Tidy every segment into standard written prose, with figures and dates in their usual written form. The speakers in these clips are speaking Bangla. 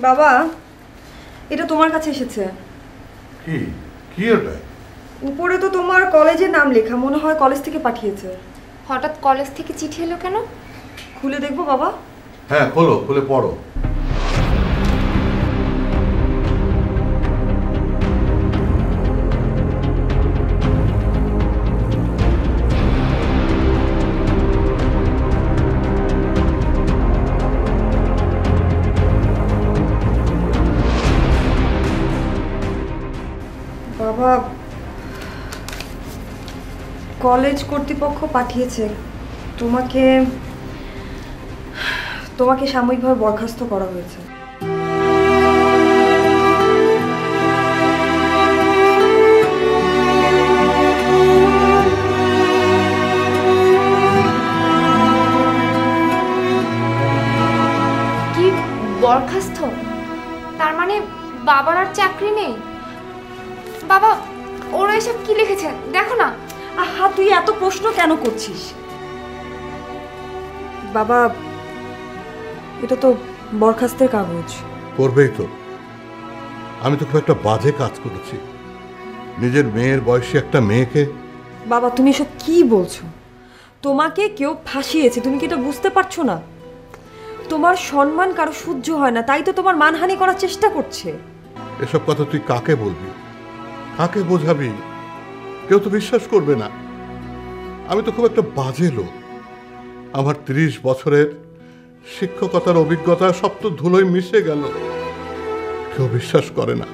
বাবা, এটা তোমার কাছে এসেছে। কি কি এটা? উপরে তো তোমার কলেজের নাম লেখা, মনে হয় কলেজ থেকে পাঠিয়েছে। হঠাৎ কলেজ থেকে চিঠি এলো কেন? খুলে দেখবো বাবা? হ্যাঁ খোলো, খুলে পড়ো। বাবা, কলেজ কর্তৃপক্ষ পাঠিয়েছে তোমাকে তোমাকে সাময়িকভাবে বরখাস্ত করা হয়েছে। কি বরখাস্ত? তার মানে বাবার আর চাকরি নেই? বাবা, ওরা এসব কি লিখেছে দেখো না। আহা, তুই এত প্রশ্ন কেন করছিস? বাবা, এটা তো বরখাস্তের কাগজ। করবেই তো। আমি তো খুব একটা বাজে কাজ করেছি, নিজের মেয়ের বয়সী একটা মেয়েকে। বাবা, তুমি এসব কি বলছো? তোমাকে কেউ ফাঁসিয়েছে, তুমি কি এটা বুঝতে পারছো না? তোমার সম্মান কারো সহ্য হয় না, তাই তো তোমার মানহানি করার চেষ্টা করছে। এসব কথা তুই কাকে বলবি, কাকে বোঝাবি? কেউ তো বিশ্বাস করবে না। আমি তো খুব একটা বাজে লোক। আমার 30 বছরের শিক্ষকতার অভিজ্ঞতা সব তো ধুলোয় মিশে গেল। কেউ বিশ্বাস করে না।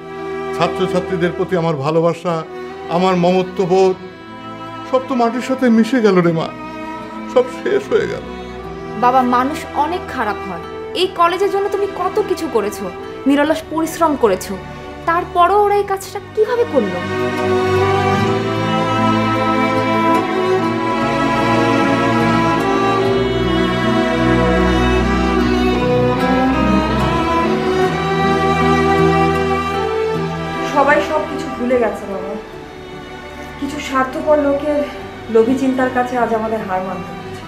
ছাত্রছাত্রীদের প্রতি আমার ভালোবাসা, আমার মমত্ববোধ সব তো মাটির সাথে মিশে গেল রে মা, সব শেষ হয়ে গেল। বাবা, মানুষ অনেক খারাপ হয়। এই কলেজের জন্য তুমি কত কিছু করেছো, নিরলস পরিশ্রম করেছো, তারপরও ওরা এই কাজটা কিভাবে করলো? সবাই সবকিছু ভুলে গেছে বাবা। কিছু স্বার্থপর লোকের লোভী চিন্তার কাছে আজ আমাদের হার মানতে হচ্ছে।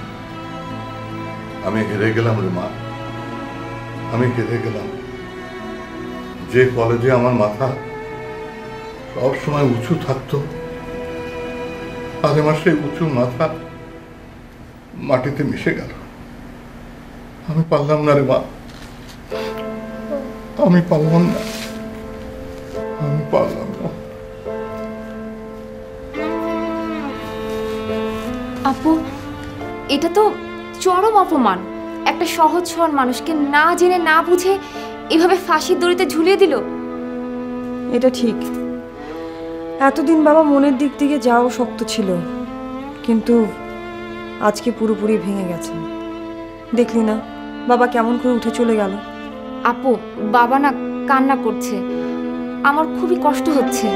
আমি হেরে গেলাম রে মা, আমি হেরে গেলাম। যে কলেজে আমার মাথা সব সময় উঁচু থাকতো, আজ আমার সেই উঁচু মাথা মাটিতে মিশে গেল। আমি পারলাম না রে মা, আমি পারলাম না, আমি পারলাম না। আপু, এটা তো চরম অপমান। একটা সহজ সরল মানুষকে না জেনে না বুঝে এভাবে ফাঁসির দড়িতে ঝুলিয়ে দিল। এটা ঠিক। এতদিন বাবা মনের দিক থেকে যাও শক্ত ছিল, কিন্তু আজকে পুরোপুরি ভেঙে গেছে। দেখলি না বাবা কেমন করে উঠে চলে গেল? আপু, বাবা না কান্না করছে, আমার খুবই কষ্ট হচ্ছে।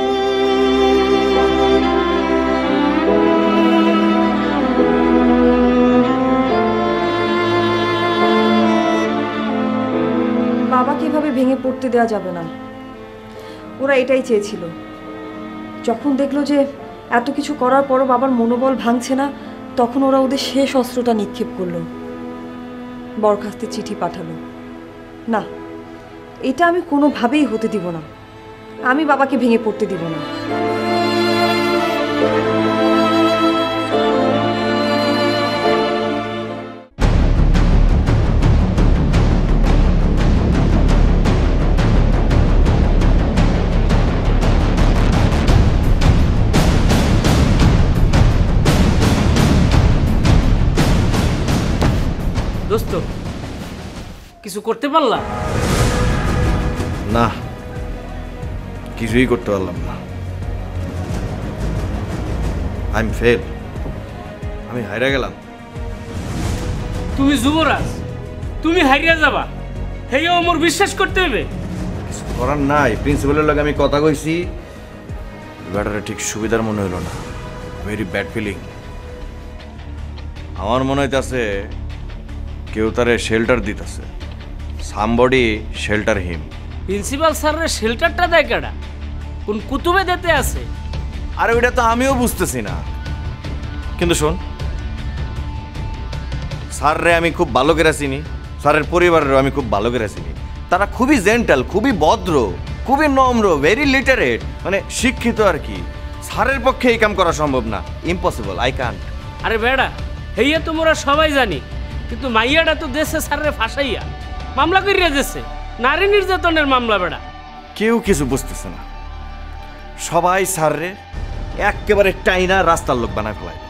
বাবাকে এভাবে ভেঙে পড়তে দেওয়া যাবে না। ওরা এটাই চেয়েছিল। যখন দেখলো যে এত কিছু করার পরও বাবার মনোবল ভাঙছে না, তখন ওরা ওদের শেষ অস্ত্রটা নিক্ষেপ করলো, বরখাস্তের চিঠি পাঠালো। না, এটা আমি কোনোভাবেই হতে দিব না। আমি বাবাকে ভেঙে পড়তে দিব না। দোস্ত, কিছু করতে পারলা? না, কিছুই করতে পারলাম না। আই এম ফেল, আমি হাইরা গেলাম। তুমি যুবরাজ, তুমি হারিয়ে যাবা, হেও আমার বিশ্বাস করতে হবে। কিছু করার নাই। প্রিন্সিপালের লগে আমি কথা কইছি, ব্যাটারে ঠিক সুবিধার মনে হলো না। Very bad feeling. আমার মনে হইতাছে কেউ তারে শেল্টার দিতেছে। সামবডি শেল্টার হিম। প্রিন্সিপাল স্যারের শেল্টারটা দেয় কেডা? কোন কুতুবে দিতে আছে? আরে ওইটা তো আমিও বুঝতেছি না। কিন্তু শোন, স্যাররে আমি খুব ভালো করে চিনি, স্যারের পরিবারেরও আমি খুব ভালো করে চিনি। তারা খুবই জেন্টাল, খুবই ভদ্র, খুবই নম্র, ভেরি লিটারেট, মানে শিক্ষিত আর কি। স্যারের পক্ষে এই কাম করা সম্ভব না, ইম্পসিবল, আই কান্ট। আরে বেড়া, হেইয়া তোমরা সবাই জানি, কিন্তু মাইয়াটা তো দেশে সারে ফাঁসাইয়া মামলা করিয়া দিয়েছে, নারী নির্যাতনের মামলা। বেড়া কেউ কিছু বুঝতেছে না, সবাই স্যাররে একেবারে টাইনা রাস্তার লোক বানায় ফেলায়।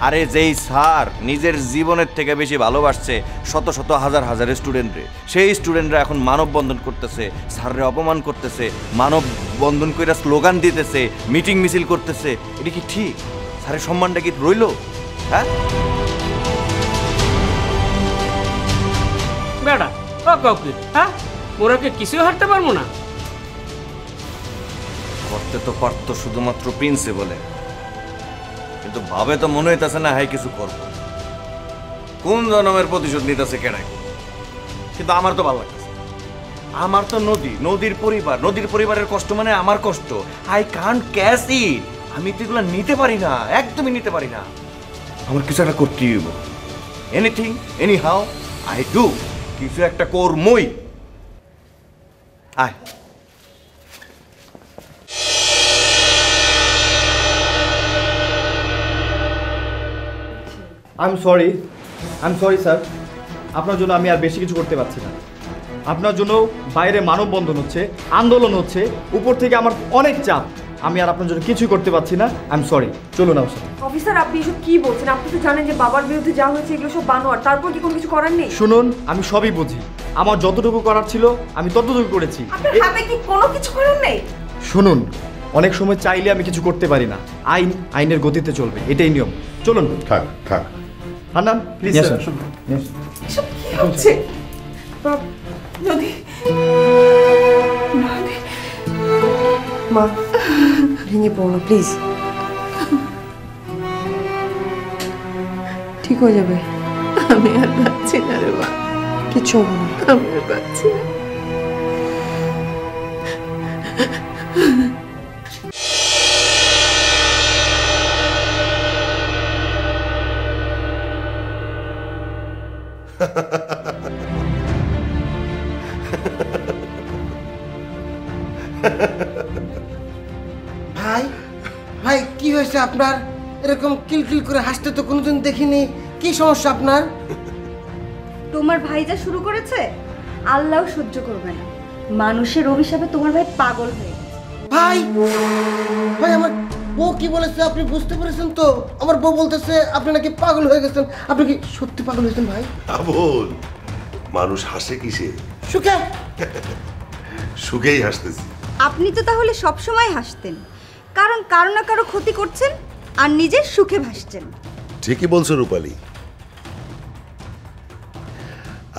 আরে যেই স্যার নিজের জীবনের থেকে বেশি ভালোবাসছে শত শত হাজার হাজার স্টুডেন্টরে, সেই স্টুডেন্টরা এখন মানববন্ধন করতেছে, স্যাররে অপমান করতেছে, মানববন্ধন করে স্লোগান দিতেছে, মিটিং মিছিল করতেছে। এটা কি ঠিক? স্যারের সম্মানটা কি রইল? হ্যাঁ বেড়া ও কাউকে, হ্যাঁ মোরাকে কিছুই হারতে পারবো না। করতে তো পারতো শুধুমাত্র প্রিন্সিপালে, কিন্তু ভাবে তো মনে হইতেছে না হাই কিছু করবো। কোন জনমের প্রতিশোধ নিতেছে কেনাই, কিন্তু আমার তো ভালো লাগতেছে। আমার তো নদীর পরিবার, নদীর পরিবারের কষ্ট মানে আমার কষ্ট। আই কান্ট ক্যাচ ইট। আমি তো এগুলো নিতে পারি না, একদমই নিতে পারি না। আমার কিছু একটা করতেই হইব, anything any how I do, কিছু একটা করমই। আয় আই এম সরি স্যার, আপনার জন্য আমি আর বেশি কিছু করতে পারছি না। আপনার জন্য বাইরে মানববন্ধন হচ্ছে, আন্দোলন হচ্ছে, উপর থেকে আমার অনেক চাপ, আমি আর আপনার জন্য কিছুই করতে পারছি না। আই এম সরি, চলুন আমার সাথে। অফিসার, আপনি এসব কি বলছেন? আপনি তো জানেন যে বাবার বিরুদ্ধে যা হয়েছে এগুলো সব বানোয়ার, তারপর কি কোনো কিছু করার নেই? শুনুন, আমি সবই বুঝি, আমার যতটুকু করার ছিল আমি ততটুকু করেছি। আপনার হাতে কি কোনো কিছু করার নেই? শুনুন, অনেক সময় চাইলে আমি কিছু করতে পারি না, আইনের গতিতে চলবে, এটাই নিয়ম। চলুন থাক থাক। Hannan please sir. এসব কি হচ্ছে? নদী, মা ভেঙে পড়ো না প্লিজ, ঠিক হয়ে যাবে। আমি আর পাচ্ছি না রে মা, কিচ্ছু হবে না। আমি আর পাচ্ছি না। ভাই ভাই কি হয়েছে আপনার? এরকম কিলকিল করে হাসতে তো কোনোদিন দেখিনি। কি সমস্যা আপনার? তোমার ভাই যা শুরু করেছে আল্লাহ সহ্য করবে না। মানুষের অভিশাপে তোমার ভাই পাগল হয়ে গেছে। ভাই ভাই আমার বউ কি বলেছে আপনি বুঝতে পেরেছেন তো? আমার বউ বলতেছে আপনি নাকি পাগল হয়ে গেছেন। আপনি কি সত্যি পাগল হয়েছেন ভাই? আবুল, মানুষ হাসে কিসে? সুখে। সুখেই হাসতেছি। আপনি তো তাহলে সব সময় হাসতেন, কারণ কারো না কারো ক্ষতি করছেন আর নিজের সুখে ভাসছেন। ঠিকই বলছো রূপালী,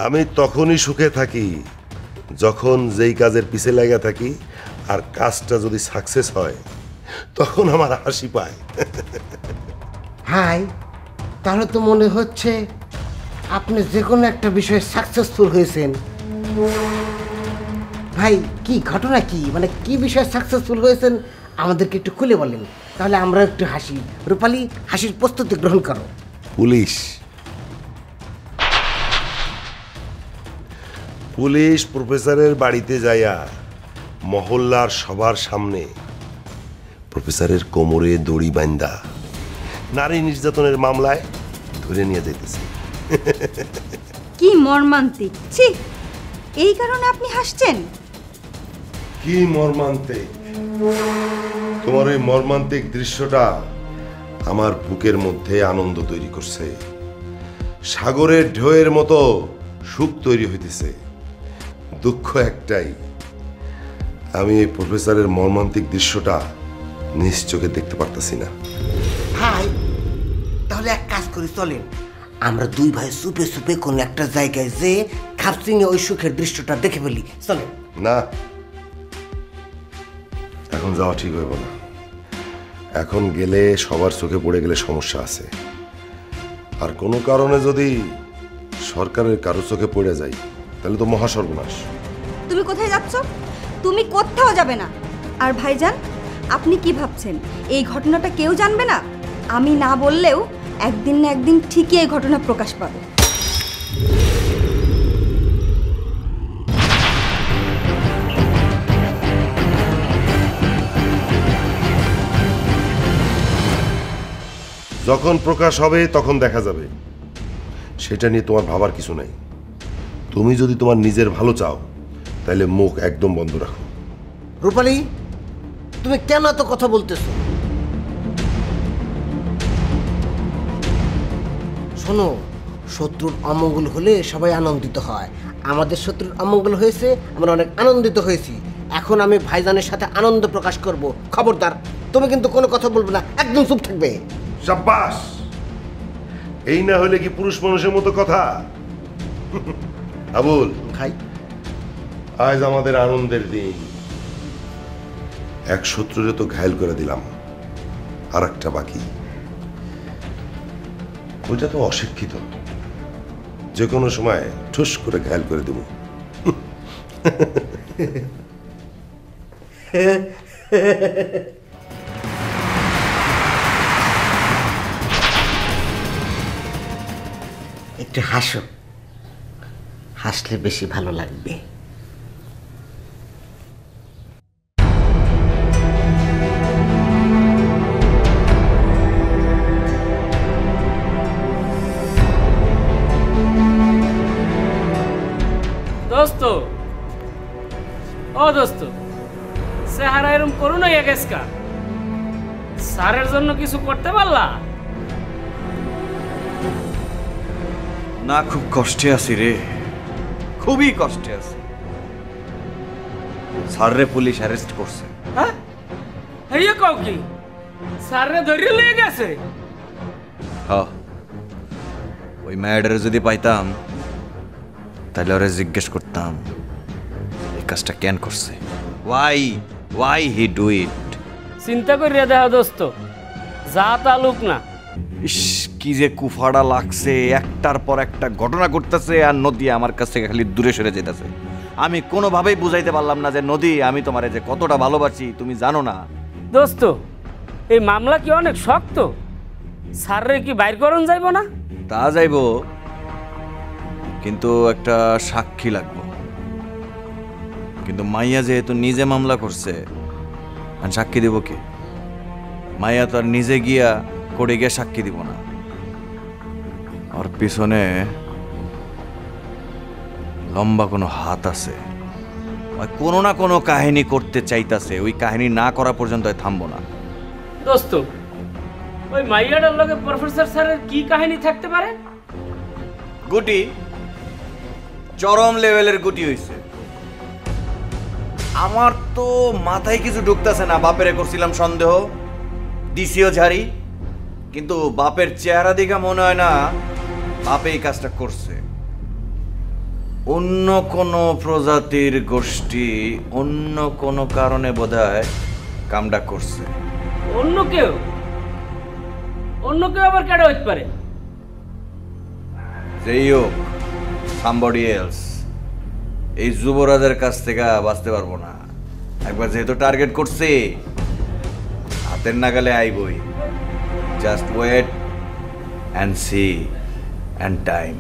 আমি তখনই সুখে থাকি যখন যেই কাজের পিছে লাগা থাকি আর কাজটা যদি সাকসেস হয় তখন আমার হাসি পায়। ভাই তাহলে তো মনে হচ্ছে আপনি যে কোনো একটা বিষয়ে সাকসেসফুল হয়েছেন। ভাই কি ঘটনা, কি মানে কি বিষয়ে সাকসেসফুল হয়েছেন আমাদেরকে একটু খুলে বলেন, তাহলে আমরা একটু হাসি। রূপালী, হাসির প্রস্তুতি গ্রহণ করো। পুলিশ প্রফেসরের বাড়িতে যাইয়া মহল্লার সবার সামনে প্রফেসরের কোমরে দড়ি বান্ধা নারী নির্যাতনের মামলায় ধরে নিয়ে যাইতেছে। কি মর্মান্তিক! ছি, এই কারণে আপনি হাসছেন? কি মর্মান্তিক! তোমার ওই মর্মান্তিক দৃশ্যটা আমার বুকের মধ্যে আনন্দ তৈরি করছে, সাগরের ঢেউয়ের মতো সুখ তৈরি হইতেছে। দুঃখ একটাই, আমি এই প্রফেসরের মর্মান্তিক দৃশ্যটা নিজ চোখে দেখতে পারতাছি না। ভাই তাহলে এক কাজ করি, চলেন আমরা দুই ভাই সুপে সুপে কোন একটা জায়গায় যে খাপসিংয়ে ওই সুখের দৃশ্যটা দেখে ফেলি। চলেন। না, এখন যাওয়া ঠিক হইব না। এখন গেলে সবার চোখে পড়ে গেলে সমস্যা আছে, আর কোনো কারণে যদি সরকারের কারো চোখে পড়ে যায় তাহলে তো মহা সর্বনাশ। তুমি কোথায় যাচ্ছ? তুমি কোথাও যাবে না। আর ভাইজান, আপনি কি ভাবছেন এই ঘটনাটা কেউ জানবে না? আমি না বললেও একদিন না একদিন ঠিকই এই ঘটনা প্রকাশ পাবে। যখন প্রকাশ হবে তখন দেখা যাবে, সেটা নিয়ে তোমার ভাবার কিছু নাই। তুমি যদি তোমার নিজের ভালো চাও তাহলে মুখ একদম বন্ধ রাখো। রূপালী, তুমি কেন এত কথা বলতেছো? শোনো, শত্রুর অমঙ্গল হলে সবাই আনন্দিত হয়। আমাদের শত্রুর অমঙ্গল হয়েছে, আমরা অনেক আনন্দিত হয়েছি। এখন আমি ভাইজানের সাথে আনন্দ প্রকাশ করব। খবরদার, তুমি কিন্তু কোনো কথা বলবে না, একদম চুপ থাকবে। শাবাশ! এই না হলে কি পুরুষ মানুষের মতো কথা? আবুল ভাই, আজ আমাদের আনন্দের দিন। এক শত্রুরে তো ঘায়েল করে দিলাম, আর একটা বাকি। ওইটা তো অশিক্ষিত, যে কোনো সময় ঠুস করে ঘায়েল করে দেব। একটু হাসো, হাসলে বেশি ভালো লাগবে। দোস্ত, ও দোস্ত, চেহারা এরম করো না এগেসকা। স্যারের জন্য কিছু করতে পারলা না? খুব কষ্টে আছি রে, খুবই কষ্টে আছি। স্যাররে পুলিশ অ্যারেস্ট করছে। হ্যাঁ, এই কাউ কি স্যাররে ধরিয়ে লিয়ে গেছে? হ্যাঁ, ওই ম্যাডারে যদি পাইতাম তাহলে ওরা জিজ্ঞেস করতাম এই কাজটা কেন করছে, ওয়াই হি ডু ইট। চিন্তা করিয়া দেখা দোস্ত, যা তালুক না। ইস, কি যে কুফাড়া লাগছে, একটার পর একটা ঘটনা ঘটতেছে আর নদী আমার কাছ থেকে খালি দূরে সরে যেতেছে। আমি কোনোভাবেই বুঝাইতে পারলাম না যে নদী, আমি তোমারে যে কতটা ভালোবাসি তুমি জানো না। দোস্ত, এই মামলা কি অনেক শক্ত? স্যাররে কি বাইর করন যাইব না? তা যাইব, কিন্তু একটা সাক্ষী লাগবে। কিন্তু মাইয়া যেহেতু নিজে মামলা করছে, আর সাক্ষী দিব কি? মাইয়া তো আর নিজে গিয়া করে গিয়ে সাক্ষী দিব না। ওর পিছনে লম্বা কোনো হাত আছে, ওই কোনো না কোনো কাহিনী করতে চাইতাছে। ওই কাহিনী না করা পর্যন্ত থামবো না। দোস্ত, ওই মাইয়াটার লগে প্রফেসর স্যারের কি কাহিনী থাকতে পারে? গুটি, চরম লেভেলের গুটি হইছে। আমার তো মাথায় কিছু ঢুকতেছে না। বাপেরে করছিলাম সন্দেহ, দিছিও ঝাড়ি, কিন্তু বাপের চেহারা দেখে মনে হয় না বাপে এই কাজটা করছে। অন্য কোনো প্রজাতির গোষ্ঠী অন্য কোনো কারণে বোধহয় কামটা করছে। অন্য কেউ আবার কেডা হইতে পারে? যেই হোক, somebody else। এই যুবরাজের কাছ থেকে বাঁচতে পারবো না। একবার যেহেতু টার্গেট করছে, হাতের নাগালে আইবই। Just wait and see and time.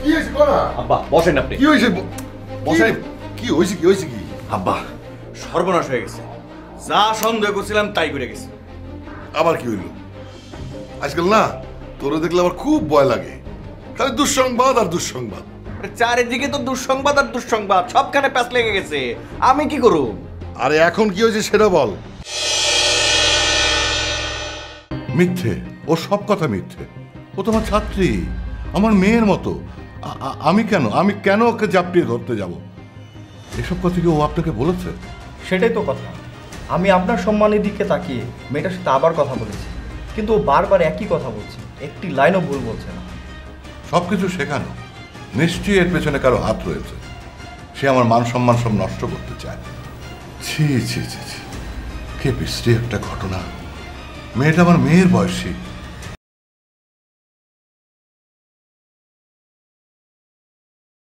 কি হয়েছে করা? আব্বা বসেন আপনি। কি হয়েছে? বসেন। কি হয়েছে কি? আব্বা, সর্বনাশ হয়ে গেছে। যা সন্দেহ করছিলাম তাই করে গেছে। আবার কি হইল? আজকাল না তোরে দেখলে আমার খুব ভয় লাগে, খালি দুঃসংবাদ আর দুঃসংবাদ। চারিদিকে তো দুঃসংবাদ আর দুঃসংবাদ, সবখানে প্যাঁচ লেগে গেছে। আমি কি করব? আরে এখন কি হয়েছে সেটা বল। মিথ্যে, ও সব কথা মিথ্যে। ও তোমার ছাত্রী, আমার মেয়ের মতো। আমি কেন ওকে জাপটিয়ে ধরতে যাব? এসব কথা কি ও আপনাকে বলেছে? সেটাই তো কথা। আমি আপনার সম্মানের দিকে তাকিয়ে মেয়েটার সাথে আবার কথা বলেছি, কিন্তু ও বারবার একই কথা বলছে, একটি লাইনও ভুল বলছে না। সবকিছু শেখানো, নিশ্চয়ই এর পেছনে কারো হাত রয়েছে। সে আমার মান সম্মান সব নষ্ট করতে চায়। ছি ছি ছি ছি, কে বিশ্রী একটা ঘটনা। মেয়েটা আমার মেয়ের বয়সী,